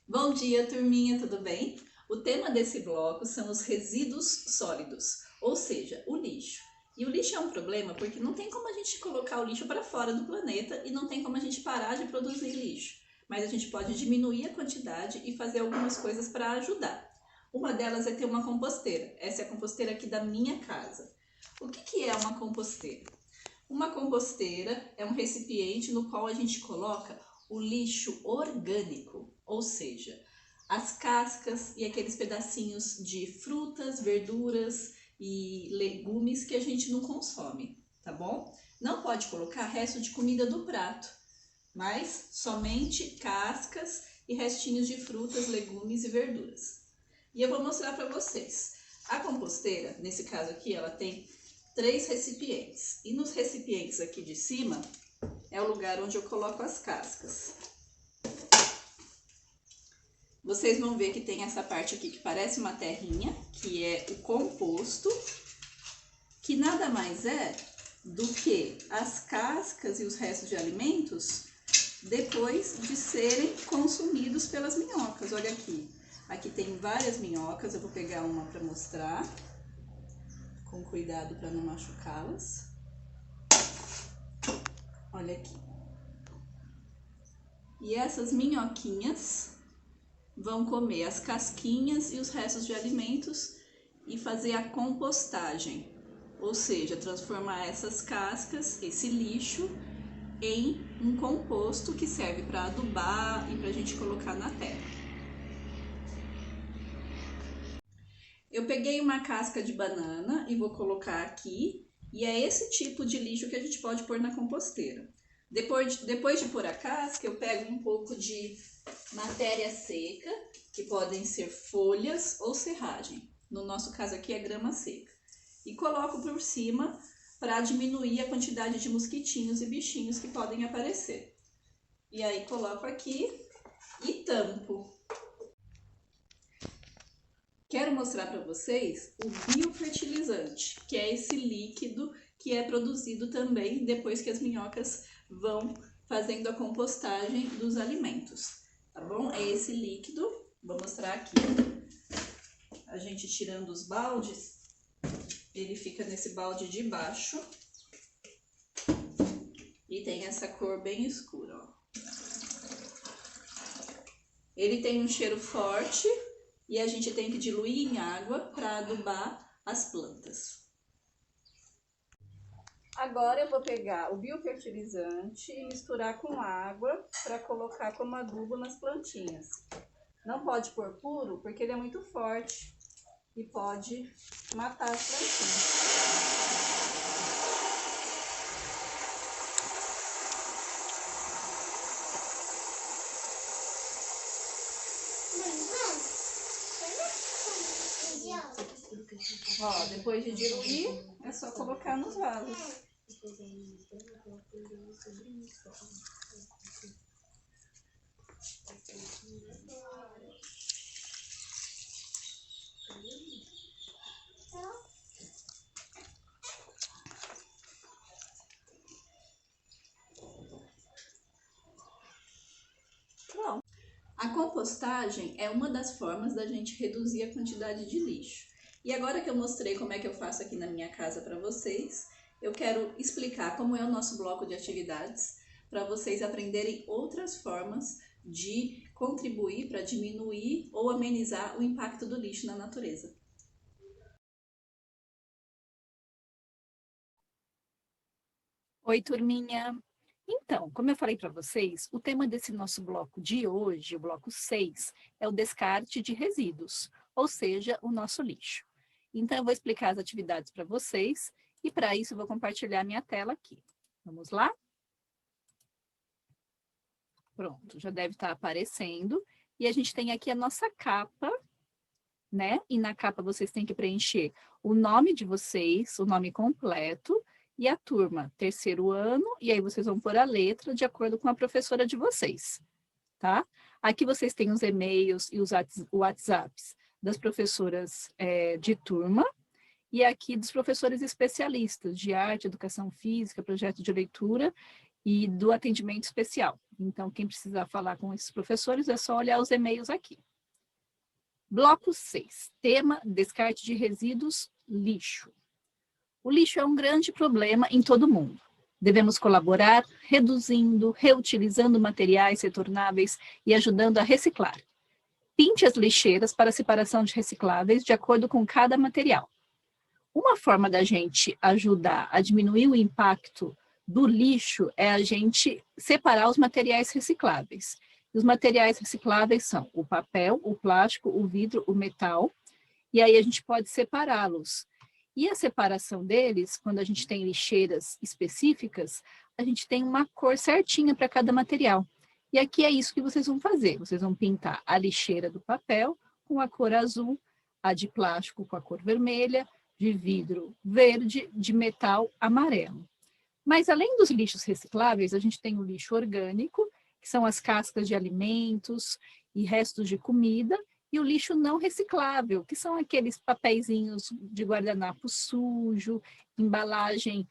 Bom dia, turminha, tudo bem? O tema desse bloco são os resíduos sólidos, ou seja, o lixo. E o lixo é um problema porque não tem como a gente colocar o lixo para fora do planeta e não tem como a gente parar de produzir lixo. Mas a gente pode diminuir a quantidade e fazer algumas coisas para ajudar. Uma delas é ter uma composteira. Essa é a composteira aqui da minha casa. O que é uma composteira? Uma composteira é um recipiente no qual a gente coloca o lixo orgânico, ou seja, as cascas e aqueles pedacinhos de frutas, verduras e legumes que a gente não consome, tá bom? Não pode colocar resto de comida do prato, mas somente cascas e restinhos de frutas, legumes e verduras. E eu vou mostrar para vocês. A composteira, nesse caso aqui, ela tem 3 recipientes. E nos recipientes aqui de cima é o lugar onde eu coloco as cascas. Vocês vão ver que tem essa parte aqui que parece uma terrinha, que é o composto, que nada mais é do que as cascas e os restos de alimentos depois de serem consumidos pelas minhocas. Olha aqui, aqui tem várias minhocas, eu vou pegar uma para mostrar, com cuidado para não machucá-las. Olha aqui. E essas minhoquinhas vão comer as casquinhas e os restos de alimentos e fazer a compostagem, ou seja, transformar essas cascas, esse lixo, em um composto que serve para adubar e para a gente colocar na terra. Eu peguei uma casca de banana e vou colocar aqui, e é esse tipo de lixo que a gente pode pôr na composteira. Depois de pôr a casca, eu pego um pouco de matéria seca, que podem ser folhas ou serragem. No nosso caso aqui é grama seca. E coloco por cima para diminuir a quantidade de mosquitinhos e bichinhos que podem aparecer. E aí coloco aqui e tampo. Quero mostrar para vocês o biofertilizante, que é esse líquido que é produzido também depois que as minhocas vão fazendo a compostagem dos alimentos, tá bom? É esse líquido, vou mostrar aqui. A gente tirando os baldes, ele fica nesse balde de baixo e tem essa cor bem escura, ó. Ele tem um cheiro forte e a gente tem que diluir em água para adubar as plantas. Agora eu vou pegar o biofertilizante e misturar com água para colocar como adubo nas plantinhas. Não pode pôr puro porque ele é muito forte e pode matar as plantinhas. Ó, depois de diluir, é só colocar nos vasos. Pronto. A compostagem é uma das formas da gente reduzir a quantidade de lixo. E agora que eu mostrei como é que eu faço aqui na minha casa para vocês, eu quero explicar como é o nosso bloco de atividades para vocês aprenderem outras formas de contribuir para diminuir ou amenizar o impacto do lixo na natureza. Oi, turminha! Então, como eu falei para vocês, o tema desse nosso bloco de hoje, o bloco 6, é o descarte de resíduos, ou seja, o nosso lixo. Então, eu vou explicar as atividades para vocês e, para isso, eu vou compartilhar minha tela aqui. Vamos lá? Pronto, já deve estar aparecendo. E a gente tem aqui a nossa capa, né? E na capa vocês têm que preencher o nome de vocês, o nome completo, e a turma, terceiro ano, e aí vocês vão pôr a letra de acordo com a professora de vocês, tá? Aqui vocês têm os e-mails e os WhatsApps das professoras de turma, e aqui dos professores especialistas de arte, educação física, projeto de leitura, e do atendimento especial. Então, quem precisar falar com esses professores é só olhar os e-mails aqui. Bloco 6, tema descarte de resíduos, lixo. O lixo é um grande problema em todo o mundo. Devemos colaborar reduzindo, reutilizando materiais retornáveis e ajudando a reciclar. Pinte as lixeiras para separação de recicláveis de acordo com cada material. Uma forma da gente ajudar a diminuir o impacto do lixo é a gente separar os materiais recicláveis. Os materiais recicláveis são o papel, o plástico, o vidro, o metal, e aí a gente pode separá-los. E a separação deles, quando a gente tem lixeiras específicas, a gente tem uma cor certinha para cada material. E aqui é isso que vocês vão fazer. Vocês vão pintar a lixeira do papel com a cor azul, a de plástico com a cor vermelha, de vidro verde, de metal amarelo. Mas além dos lixos recicláveis, a gente tem o lixo orgânico, que são as cascas de alimentos e restos de comida, e o lixo não reciclável, que são aqueles papeizinhos de guardanapo sujo, embalagem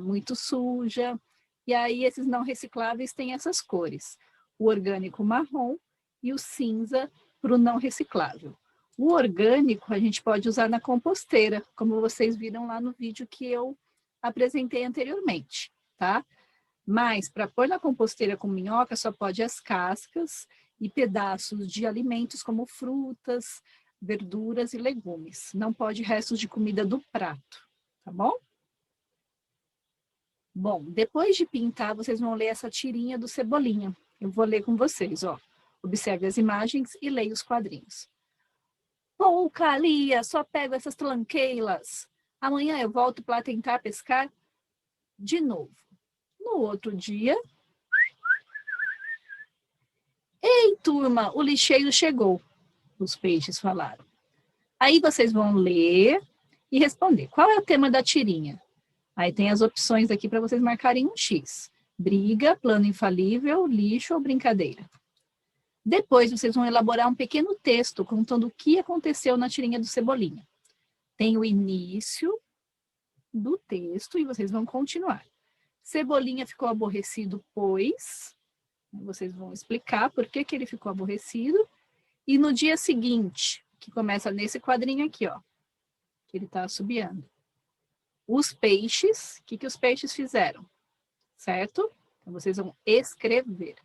muito suja. E aí esses não recicláveis têm essas cores, o orgânico marrom e o cinza para o não reciclável. O orgânico a gente pode usar na composteira, como vocês viram lá no vídeo que eu apresentei anteriormente, tá? Mas para pôr na composteira com minhoca só pode as cascas e pedaços de alimentos como frutas, verduras e legumes. Não pode restos de comida do prato, tá bom? Bom, depois de pintar, vocês vão ler essa tirinha do Cebolinha. Eu vou ler com vocês, ó. Observe as imagens e leia os quadrinhos. Pouca, Lia, só pego essas tranqueiras. Amanhã eu volto para tentar pescar de novo. No outro dia... Ei, turma, o lixeiro chegou, os peixes falaram. Aí vocês vão ler e responder. Qual é o tema da tirinha? Aí tem as opções aqui para vocês marcarem um X. Briga, plano infalível, lixo ou brincadeira. Depois vocês vão elaborar um pequeno texto contando o que aconteceu na tirinha do Cebolinha. Tem o início do texto e vocês vão continuar. Cebolinha ficou aborrecido, pois... Vocês vão explicar por que ele ficou aborrecido. E no dia seguinte, que começa nesse quadrinho aqui, ó, que ele está assobiando. Os peixes, o que os peixes fizeram? Certo? Então, vocês vão escrever.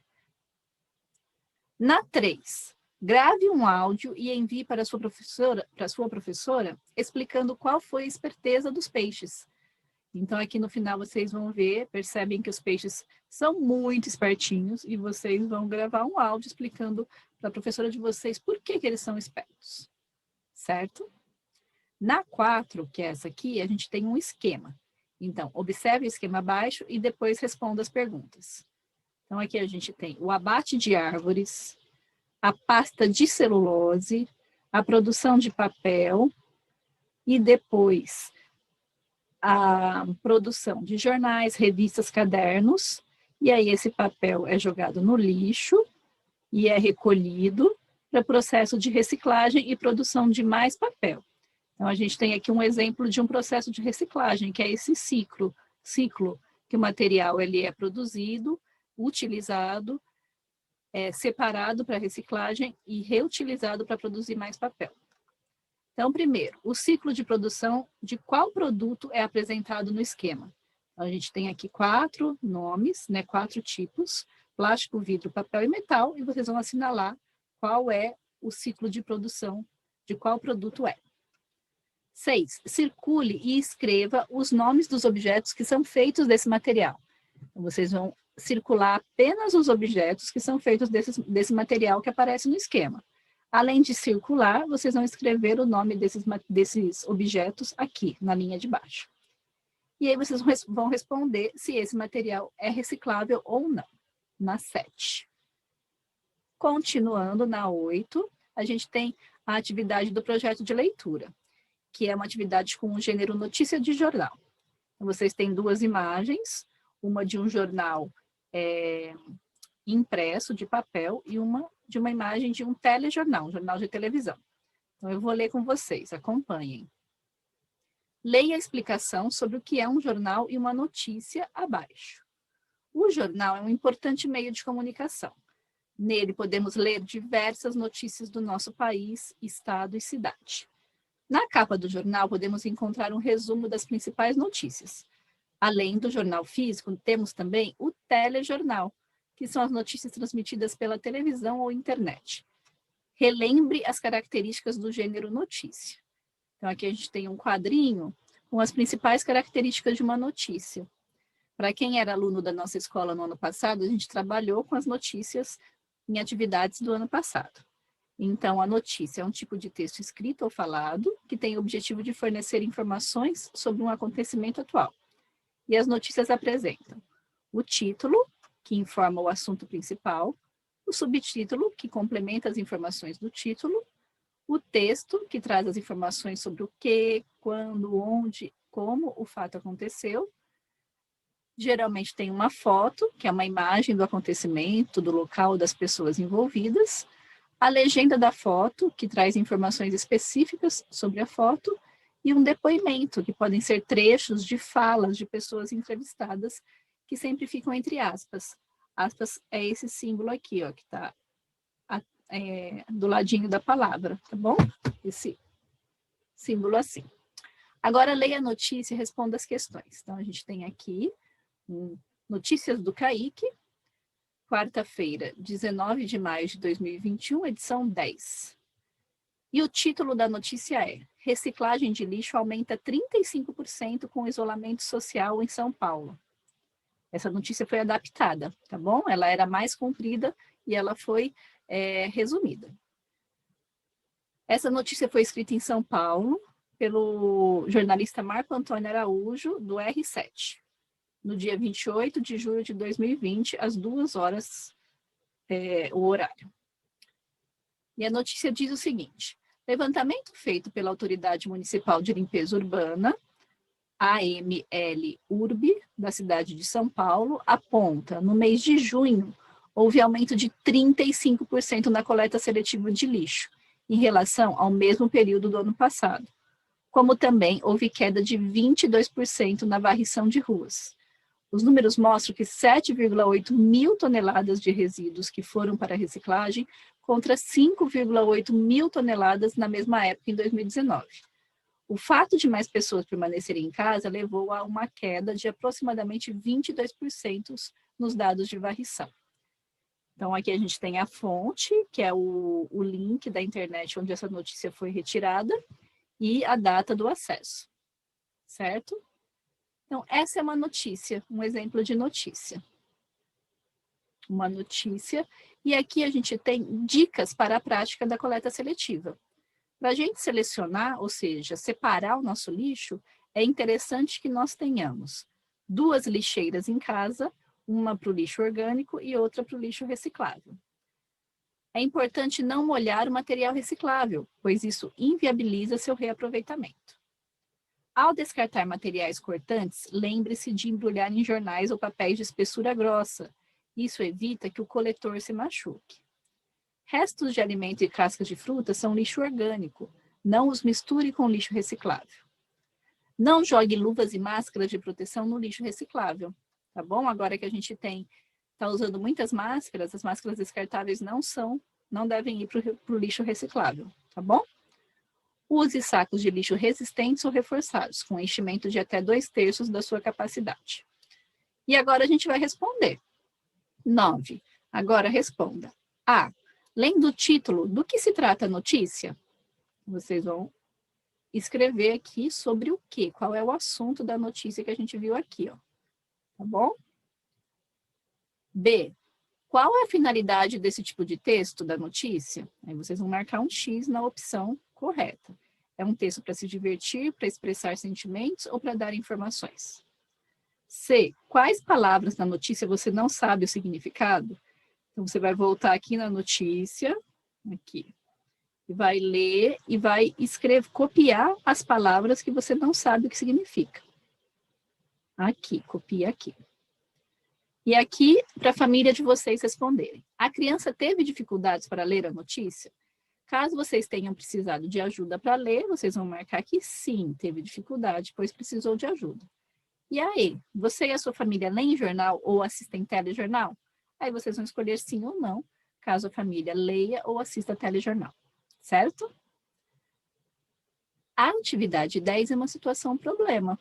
Na 3, grave um áudio e envie para a sua professora, explicando qual foi a esperteza dos peixes. Então, aqui no final vocês vão ver, percebem que os peixes são muito espertinhos e vocês vão gravar um áudio explicando para a professora de vocês por que eles são espertos, certo? Na 4, que é essa aqui, a gente tem um esquema. Então, observe o esquema abaixo e depois responda as perguntas. Então, aqui a gente tem o abate de árvores, a pasta de celulose, a produção de papel e depois... a produção de jornais, revistas, cadernos, e aí esse papel é jogado no lixo e é recolhido para processo de reciclagem e produção de mais papel. Então, a gente tem aqui um exemplo de um processo de reciclagem, que é esse ciclo que o material ele é produzido, utilizado, separado para reciclagem e reutilizado para produzir mais papel. Então, primeiro, o ciclo de produção de qual produto é apresentado no esquema. Então, a gente tem aqui 4 nomes, 4 tipos, plástico, vidro, papel e metal, e vocês vão assinalar qual é o ciclo de produção de qual produto é. 6, circule e escreva os nomes dos objetos que são feitos desse material. Então, vocês vão circular apenas os objetos que são feitos desse material que aparece no esquema. Além de circular, vocês vão escrever o nome desses objetos aqui, na linha de baixo. E aí vocês vão responder se esse material é reciclável ou não, na 7. Continuando, na 8, a gente tem a atividade do projeto de leitura, que é uma atividade com o gênero notícia de jornal. Então, vocês têm 2 imagens, uma de um jornal impresso, de papel, e uma de uma imagem de um telejornal, um jornal de televisão. Então, eu vou ler com vocês, acompanhem. Leia a explicação sobre o que é um jornal e uma notícia abaixo. O jornal é um importante meio de comunicação. Nele podemos ler diversas notícias do nosso país, estado e cidade. Na capa do jornal podemos encontrar um resumo das principais notícias. Além do jornal físico, temos também o telejornal, que são as notícias transmitidas pela televisão ou internet. Relembre as características do gênero notícia. Então, aqui a gente tem um quadrinho com as principais características de uma notícia. Para quem era aluno da nossa escola no ano passado, a gente trabalhou com as notícias em atividades do ano passado. Então, a notícia é um tipo de texto escrito ou falado que tem o objetivo de fornecer informações sobre um acontecimento atual. E as notícias apresentam o título, que informa o assunto principal, o subtítulo, que complementa as informações do título, o texto, que traz as informações sobre o que, quando, onde, como o fato aconteceu. Geralmente tem uma foto, que é uma imagem do acontecimento, do local, das pessoas envolvidas, a legenda da foto, que traz informações específicas sobre a foto, e um depoimento, que podem ser trechos de falas de pessoas entrevistadas, que sempre ficam entre aspas. Aspas é esse símbolo aqui, ó, que está do ladinho da palavra, tá bom? Esse símbolo assim. Agora, leia a notícia e responda as questões. Então, a gente tem aqui Notícias do Kaique, quarta-feira, 19 de maio de 2021, edição 10. E o título da notícia é: reciclagem de lixo aumenta 35% com isolamento social em São Paulo. Essa notícia foi adaptada, tá bom? Ela era mais comprida e ela foi resumida. Essa notícia foi escrita em São Paulo pelo jornalista Marco Antônio Araújo, do R7, no dia 28 de julho de 2020, às 2 horas, o horário. E a notícia diz o seguinte: levantamento feito pela Autoridade Municipal de Limpeza Urbana, AML-URB, da cidade de São Paulo, aponta, no mês de junho, houve aumento de 35% na coleta seletiva de lixo, em relação ao mesmo período do ano passado, como também houve queda de 22% na varrição de ruas. Os números mostram que 7,8 mil toneladas de resíduos que foram para a reciclagem, contra 5,8 mil toneladas na mesma época, em 2019. O fato de mais pessoas permanecerem em casa levou a uma queda de aproximadamente 22% nos dados de varrição. Então, aqui a gente tem a fonte, que é o link da internet onde essa notícia foi retirada, e a data do acesso, certo? Então, essa é uma notícia, um exemplo de notícia. Uma notícia. E aqui a gente tem dicas para a prática da coleta seletiva. Para a gente selecionar, ou seja, separar o nosso lixo, é interessante que nós tenhamos 2 lixeiras em casa, uma para o lixo orgânico e outra para o lixo reciclável. É importante não molhar o material reciclável, pois isso inviabiliza seu reaproveitamento. Ao descartar materiais cortantes, lembre-se de embrulhar em jornais ou papéis de espessura grossa. Isso evita que o coletor se machuque. Restos de alimento e cascas de fruta são lixo orgânico. Não os misture com lixo reciclável. Não jogue luvas e máscaras de proteção no lixo reciclável, tá bom? Agora que a gente está usando muitas máscaras, as máscaras descartáveis não devem ir para o lixo reciclável, tá bom? Use sacos de lixo resistentes ou reforçados, com enchimento de até 2/3 da sua capacidade. E agora a gente vai responder. 9. Agora responda. A. Lendo o título, do que se trata a notícia? Vocês vão escrever aqui sobre o quê? Qual é o assunto da notícia que a gente viu aqui, ó. Tá bom? B. Qual é a finalidade desse tipo de texto da notícia? Aí vocês vão marcar um X na opção correta. É um texto para se divertir, para expressar sentimentos ou para dar informações? C. Quais palavras na notícia você não sabe o significado? Então, você vai voltar aqui na notícia, aqui, e vai ler e vai copiar as palavras que você não sabe o que significa. Aqui, copia aqui. E aqui, para a família de vocês responderem. A criança teve dificuldades para ler a notícia? Caso vocês tenham precisado de ajuda para ler, vocês vão marcar que sim, teve dificuldade, pois precisou de ajuda. E aí, você e a sua família leem jornal ou assistem telejornal? Aí vocês vão escolher sim ou não, caso a família leia ou assista telejornal, certo? A atividade 10 é uma situação problema.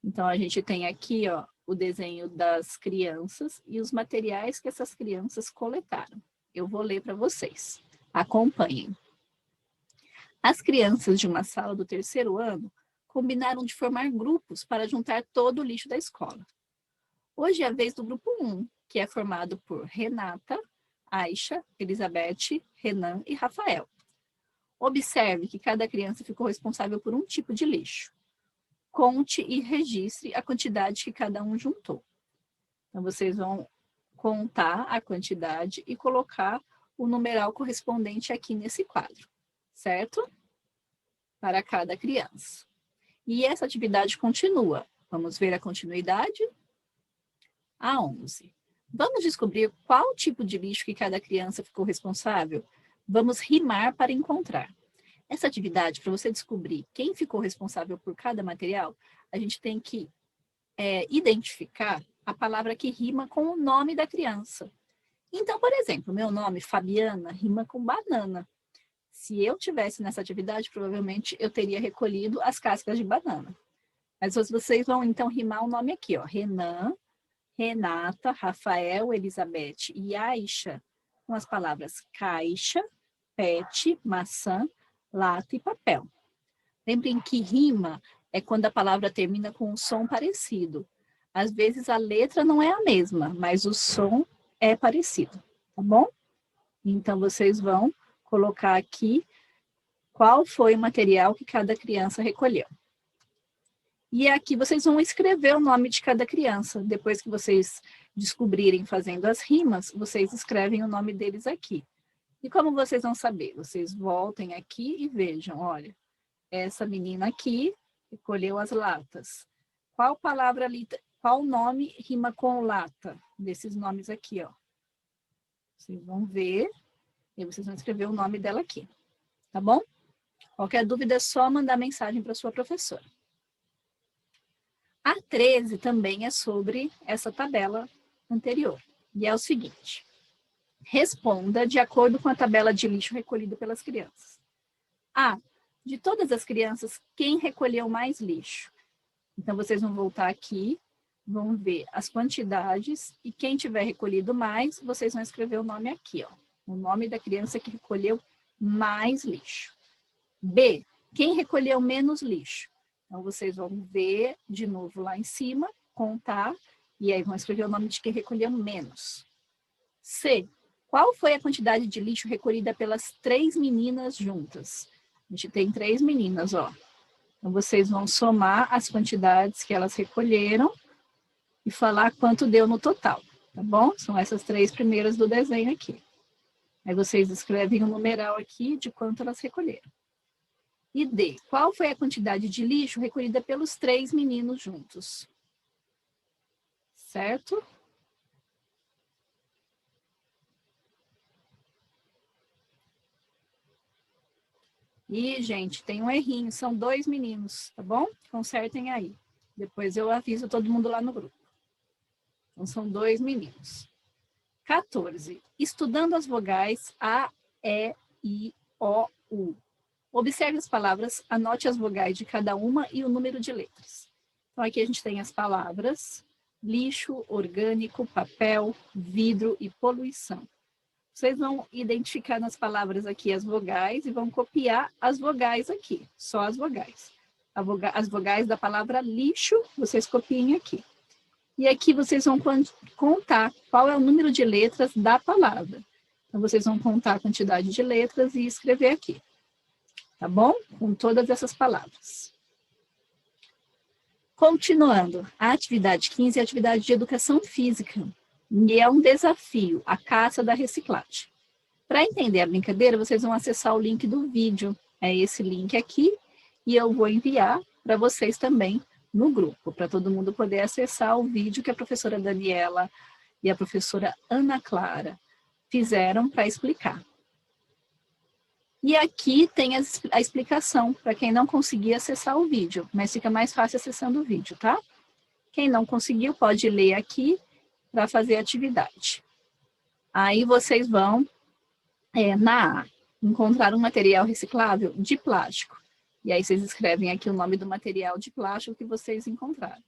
Então, a gente tem aqui, ó, o desenho das crianças e os materiais que essas crianças coletaram. Eu vou ler para vocês. Acompanhem. As crianças de uma sala do 3º ano combinaram de formar grupos para juntar todo o lixo da escola. Hoje é a vez do grupo 1, que é formado por Renata, Aisha, Elizabeth, Renan e Rafael. Observe que cada criança ficou responsável por um tipo de lixo. Conte e registre a quantidade que cada um juntou. Então, vocês vão contar a quantidade e colocar o numeral correspondente aqui nesse quadro, certo? Para cada criança. E essa atividade continua. Vamos ver a continuidade? A 11. Vamos descobrir qual tipo de lixo que cada criança ficou responsável? Vamos rimar para encontrar. Essa atividade, para você descobrir quem ficou responsável por cada material, a gente tem que identificar a palavra que rima com o nome da criança. Então, por exemplo, meu nome, Fabiana, rima com banana. Se eu tivesse nessa atividade, provavelmente eu teria recolhido as cascas de banana. Mas vocês vão, então, rimar o nome aqui, ó. Renan, Renata, Rafael, Elizabeth e Aisha, com as palavras caixa, pet, maçã, lata e papel. Lembrem que rima é quando a palavra termina com um som parecido. Às vezes a letra não é a mesma, mas o som é parecido, tá bom? Então vocês vão colocar aqui qual foi o material que cada criança recolheu. E aqui vocês vão escrever o nome de cada criança. Depois que vocês descobrirem fazendo as rimas, vocês escrevem o nome deles aqui. E como vocês vão saber? Vocês voltem aqui e vejam, olha, essa menina aqui recolheu as latas. Qual palavra ali, qual nome rima com lata? Desses nomes aqui, ó. Vocês vão ver e vocês vão escrever o nome dela aqui, tá bom? Qualquer dúvida é só mandar mensagem para sua professora. A 13 também é sobre essa tabela anterior. E é o seguinte. Responda de acordo com a tabela de lixo recolhida pelas crianças. A. De todas as crianças, quem recolheu mais lixo? Então, vocês vão voltar aqui, vão ver as quantidades e quem tiver recolhido mais, vocês vão escrever o nome aqui, ó. O nome da criança que recolheu mais lixo. B. Quem recolheu menos lixo? Então, vocês vão ver de novo lá em cima, contar, e aí vão escrever o nome de quem recolheu menos. C. Qual foi a quantidade de lixo recolhida pelas 3 meninas juntas? A gente tem 3 meninas, ó. Então, vocês vão somar as quantidades que elas recolheram e falar quanto deu no total, tá bom? São essas 3 primeiras do desenho aqui. Aí vocês escrevem o numeral aqui de quanto elas recolheram. E D. Qual foi a quantidade de lixo recolhida pelos 3 meninos juntos? Certo? E, gente, tem um errinho. São 2 meninos, tá bom? Consertem aí. Depois eu aviso todo mundo lá no grupo. Então, são 2 meninos. 14. Estudando as vogais A, E, I, O, U. Observe as palavras, anote as vogais de cada uma e o número de letras. Então, aqui a gente tem as palavras lixo, orgânico, papel, vidro e poluição. Vocês vão identificar nas palavras aqui as vogais e vão copiar as vogais aqui, só as vogais. As vogais da palavra lixo, vocês copiem aqui. E aqui vocês vão contar qual é o número de letras da palavra. Então, vocês vão contar a quantidade de letras e escrever aqui. Tá bom? Com todas essas palavras. Continuando, a atividade 15 é a atividade de educação física. E é um desafio, a caça da reciclagem. Para entender a brincadeira, vocês vão acessar o link do vídeo. É esse link aqui. E eu vou enviar para vocês também no grupo, para todo mundo poder acessar o vídeo que a professora Daniela e a professora Ana Clara fizeram para explicar. E aqui tem a explicação para quem não conseguir acessar o vídeo, mas fica mais fácil acessando o vídeo, tá? Quem não conseguiu pode ler aqui para fazer a atividade. Aí vocês vão, na A, encontrar um material reciclável de plástico. E aí vocês escrevem aqui o nome do material de plástico que vocês encontraram.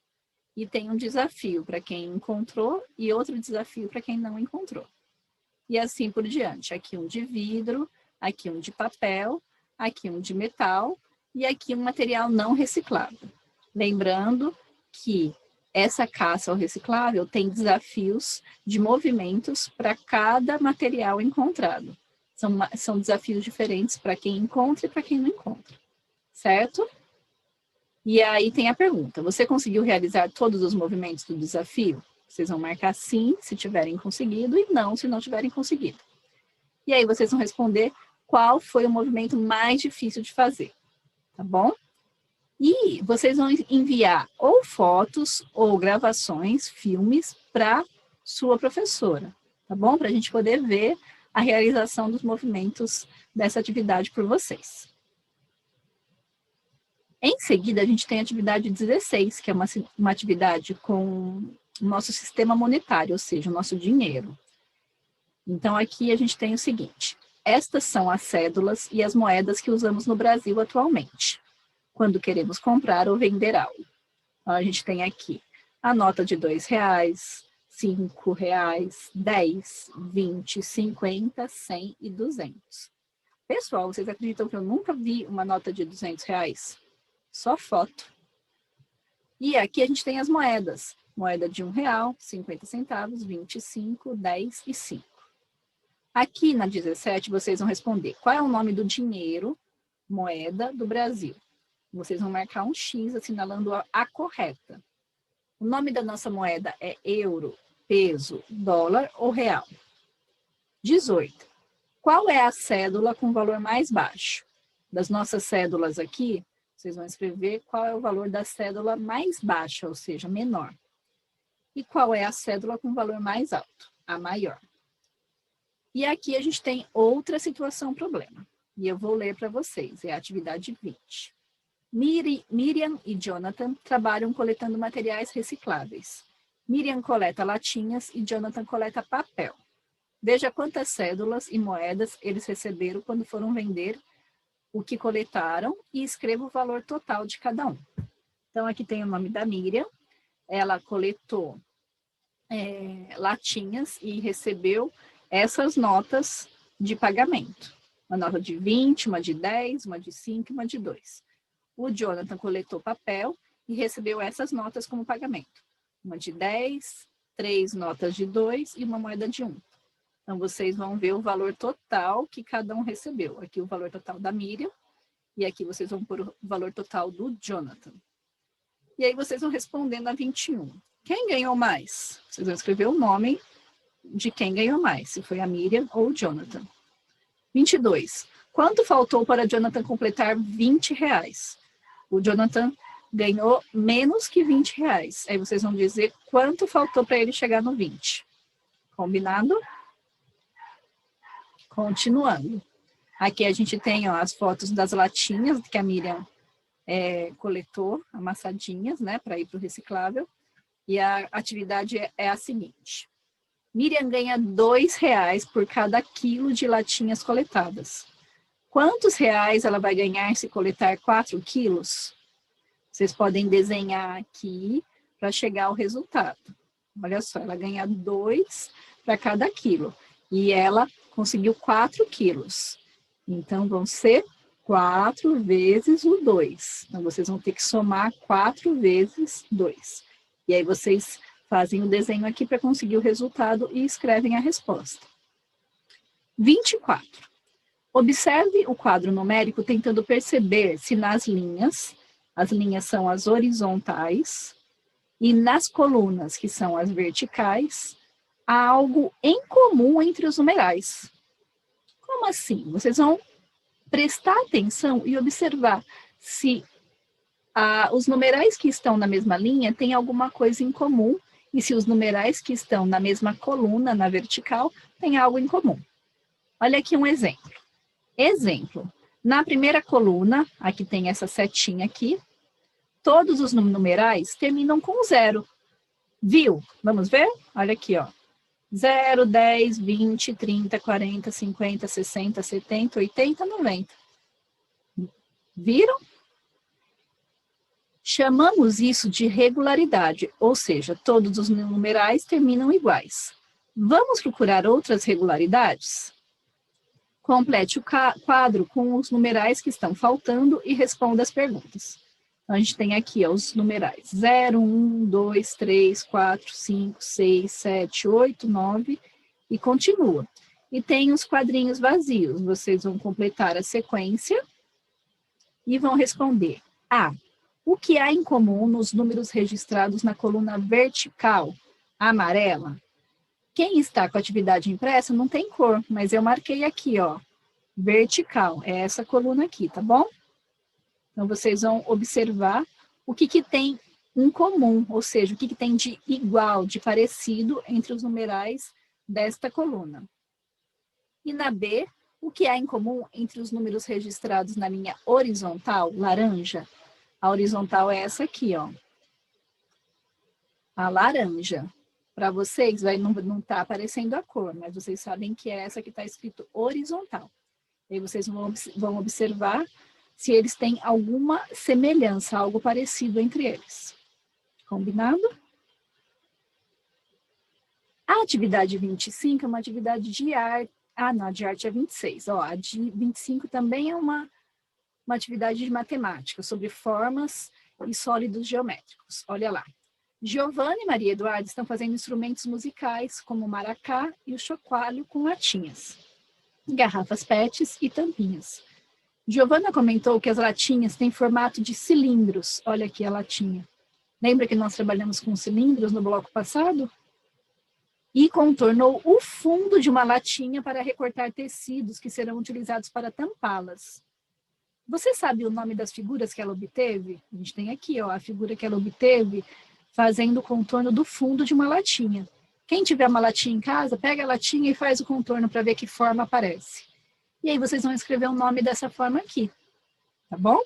E tem um desafio para quem encontrou e outro desafio para quem não encontrou. E assim por diante. Aqui um de vidro, aqui um de papel, aqui um de metal e aqui um material não reciclável. Lembrando que essa caça ao reciclável tem desafios de movimentos para cada material encontrado. São desafios diferentes para quem encontra e para quem não encontra, certo? E aí tem a pergunta, você conseguiu realizar todos os movimentos do desafio? Vocês vão marcar sim, se tiverem conseguido, e não, se não tiverem conseguido. E aí vocês vão responder qual foi o movimento mais difícil de fazer, tá bom? E vocês vão enviar ou fotos ou gravações, filmes, para sua professora, tá bom? Para a gente poder ver a realização dos movimentos dessa atividade por vocês. Em seguida, a gente tem a atividade 16, que é uma atividade com o nosso sistema monetário, ou seja, o nosso dinheiro. Então, aqui a gente tem o seguinte, estas são as cédulas e as moedas que usamos no Brasil atualmente, quando queremos comprar ou vender algo. Então, a gente tem aqui a nota de R$2, R$5, 10, 20, 50, 100 e 200. Pessoal, vocês acreditam que eu nunca vi uma nota de R$200? Só foto. E aqui a gente tem as moedas. Moeda de R$1, 50 centavos, 25, 10 e 5. Aqui na 17, vocês vão responder qual é o nome do dinheiro, moeda do Brasil. Vocês vão marcar um X assinalando a correta. O nome da nossa moeda é euro, peso, dólar ou real. 18. Qual é a cédula com valor mais baixo? Das nossas cédulas aqui, vocês vão escrever qual é o valor da cédula mais baixa, ou seja, menor. E qual é a cédula com valor mais alto, a maior. E aqui a gente tem outra situação problema. E eu vou ler para vocês, é a atividade 20. Miriam e Jonathan trabalham coletando materiais recicláveis. Miriam coleta latinhas e Jonathan coleta papel. Veja quantas cédulas e moedas eles receberam quando foram vender o que coletaram e escreva o valor total de cada um. Então, aqui tem o nome da Miriam. Ela coletou latinhas e recebeu essas notas de pagamento. Uma nota de 20, uma de 10, uma de 5 e uma de 2. O Jonathan coletou papel e recebeu essas notas como pagamento. Uma de 10, 3 notas de 2 e uma moeda de 1. Então, vocês vão ver o valor total que cada um recebeu. Aqui o valor total da Miriam e aqui vocês vão pôr o valor total do Jonathan. E aí vocês vão respondendo a 21. Quem ganhou mais? Vocês vão escrever o nome de quem ganhou mais, se foi a Miriam ou o Jonathan. 22. Quanto faltou para Jonathan completar R$20? O Jonathan ganhou menos que R$20. Aí vocês vão dizer quanto faltou para ele chegar no 20. Combinado? Continuando. Aqui a gente tem as fotos das latinhas que a Miriam coletou, amassadinhas, né, para ir para o reciclável. E a atividade é a seguinte. Miriam ganha R$2 por cada quilo de latinhas coletadas. Quantos reais ela vai ganhar se coletar 4 quilos? Vocês podem desenhar aqui para chegar ao resultado. Olha só, ela ganha 2 para cada quilo. E ela conseguiu 4 quilos. Então, vão ser 4 vezes o 2. Então, vocês vão ter que somar 4 vezes 2. E aí, vocês fazem o desenho aqui para conseguir o resultado e escrevem a resposta. 24. Observe o quadro numérico tentando perceber se nas linhas, as linhas são as horizontais, e nas colunas, que são as verticais, há algo em comum entre os numerais. Como assim? Vocês vão prestar atenção e observar se os numerais que estão na mesma linha têm alguma coisa em comum e se os numerais que estão na mesma coluna, na vertical, têm algo em comum. Olha aqui um exemplo. Exemplo, na primeira coluna, aqui tem essa setinha aqui, todos os numerais terminam com 0. Viu? Vamos ver? Olha aqui, ó. 0, 10, 20, 30, 40, 50, 60, 70, 80, 90. Viram? Chamamos isso de regularidade, ou seja, todos os numerais terminam iguais. Vamos procurar outras regularidades? Complete o quadro com os numerais que estão faltando e responda as perguntas. Então, a gente tem aqui ó, os numerais 0, 1, 2, 3, 4, 5, 6, 7, 8, 9 e continua. E tem os quadrinhos vazios. Vocês vão completar a sequência e vão responder A. O que há em comum nos números registrados na coluna vertical, amarela? Quem está com a atividade impressa não tem cor, mas eu marquei aqui, ó, vertical, é essa coluna aqui, tá bom? Então, vocês vão observar o que tem em comum, ou seja, o que tem de igual, de parecido entre os numerais desta coluna. E na B, o que há em comum entre os números registrados na linha horizontal, laranja? A horizontal é essa aqui, ó. A laranja. Para vocês, não tá aparecendo a cor, mas vocês sabem que é essa que está escrito horizontal. E aí vocês vão observar se eles têm alguma semelhança, algo parecido entre eles. Combinado? A atividade 25 é uma atividade de arte. Ah, não, a de arte é 26. Ó, a de 25 também é uma atividade de matemática, sobre formas e sólidos geométricos. Olha lá. Giovanna e Maria Eduarda estão fazendo instrumentos musicais, como o maracá e o chocalho com latinhas, garrafas PETs e tampinhas. Giovanna comentou que as latinhas têm formato de cilindros. Olha aqui a latinha. Lembra que nós trabalhamos com cilindros no bloco passado? E contornou o fundo de uma latinha para recortar tecidos que serão utilizados para tampá-las. Você sabe o nome das figuras que ela obteve? A gente tem aqui, ó, a figura que ela obteve fazendo o contorno do fundo de uma latinha. Quem tiver uma latinha em casa, pega a latinha e faz o contorno para ver que forma aparece. E aí vocês vão escrever o nome dessa forma aqui, tá bom?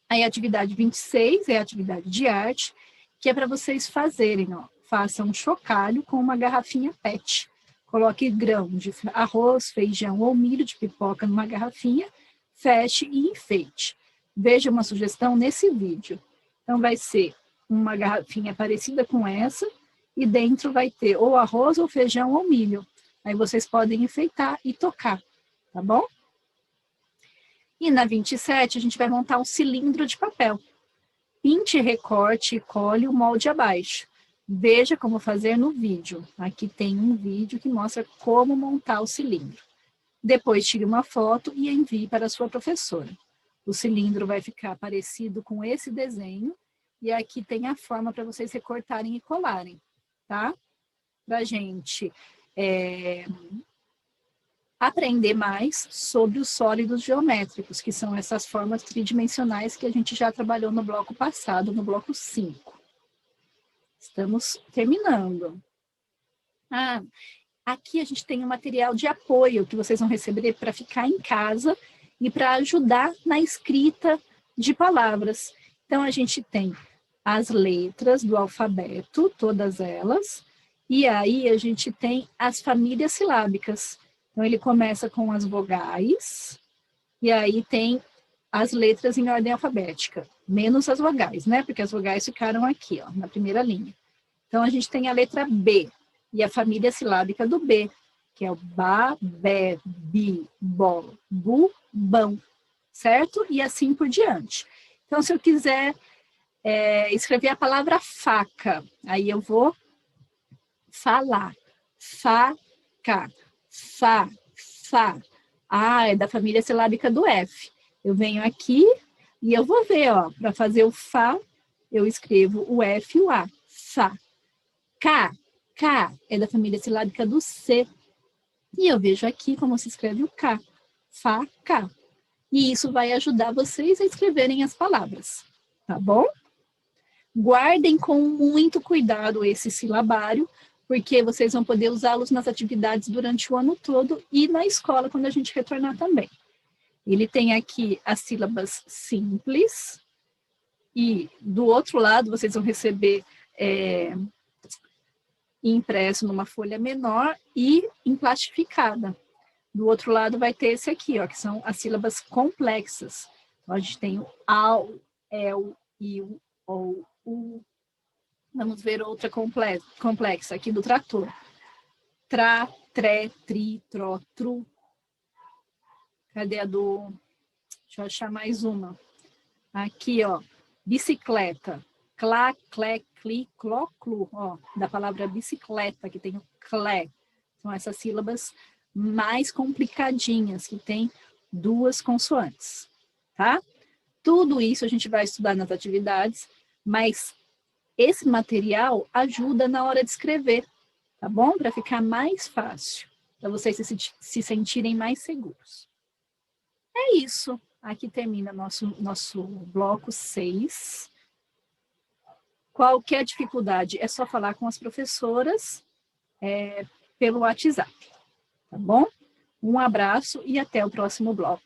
Aí a atividade 26 é a atividade de arte, que é para vocês fazerem, ó. Façam um chocalho com uma garrafinha PET. Coloque grão de arroz, feijão ou milho de pipoca numa garrafinha, feche e enfeite. Veja uma sugestão nesse vídeo. Então vai ser uma garrafinha parecida com essa, e dentro vai ter ou arroz, ou feijão, ou milho. Aí vocês podem enfeitar e tocar, tá bom? E na 27, a gente vai montar um cilindro de papel. Pinte, recorte e cole o molde abaixo. Veja como fazer no vídeo. Aqui tem um vídeo que mostra como montar o cilindro. Depois tire uma foto e envie para a sua professora. O cilindro vai ficar parecido com esse desenho, e aqui tem a forma para vocês recortarem e colarem, tá? Para a gente aprender mais sobre os sólidos geométricos, que são essas formas tridimensionais que a gente já trabalhou no bloco passado, no bloco 5. Estamos terminando. Aqui a gente tem um material de apoio que vocês vão receber para ficar em casa e para ajudar na escrita de palavras. Então, a gente tem as letras do alfabeto, todas elas, e aí a gente tem as famílias silábicas. Então, ele começa com as vogais, e aí tem as letras em ordem alfabética, menos as vogais, né? Porque as vogais ficaram aqui, ó, na primeira linha. Então, a gente tem a letra B, e a família silábica do B, que é o ba, bé, bi, bo, bu, bão, certo? E assim por diante. Então, se eu quiser escrever a palavra faca, aí eu vou falar, faca, fa, fa. Ah, é da família silábica do F. Eu venho aqui e eu vou ver, ó, para fazer o Fá, eu escrevo o F e o A, Fá. K, K é da família silábica do C. E eu vejo aqui como se escreve o K, Fá, K. E isso vai ajudar vocês a escreverem as palavras, tá bom? Guardem com muito cuidado esse silabário, porque vocês vão poder usá-los nas atividades durante o ano todo e na escola quando a gente retornar também. Ele tem aqui as sílabas simples e do outro lado vocês vão receber impresso numa folha menor e emplastificada. Do outro lado vai ter esse aqui, ó, que são as sílabas complexas. Então, a gente tem o AU, EL, IU, OU, U. Vamos ver outra complexa aqui do trator. Tra, tre, tri, tro, tru. Cadê a do... Deixa eu achar mais uma. Aqui, ó, bicicleta. Clá, clé, cli, cló, clu. Ó, da palavra bicicleta, que tem o clé. São essas sílabas mais complicadinhas, que tem 2 consoantes, tá? Tudo isso a gente vai estudar nas atividades, mas esse material ajuda na hora de escrever, tá bom? Para ficar mais fácil, para vocês se sentirem mais seguros. É isso. Aqui termina nosso bloco 6. Qualquer dificuldade é só falar com as professoras pelo WhatsApp, tá bom? Um abraço e até o próximo bloco.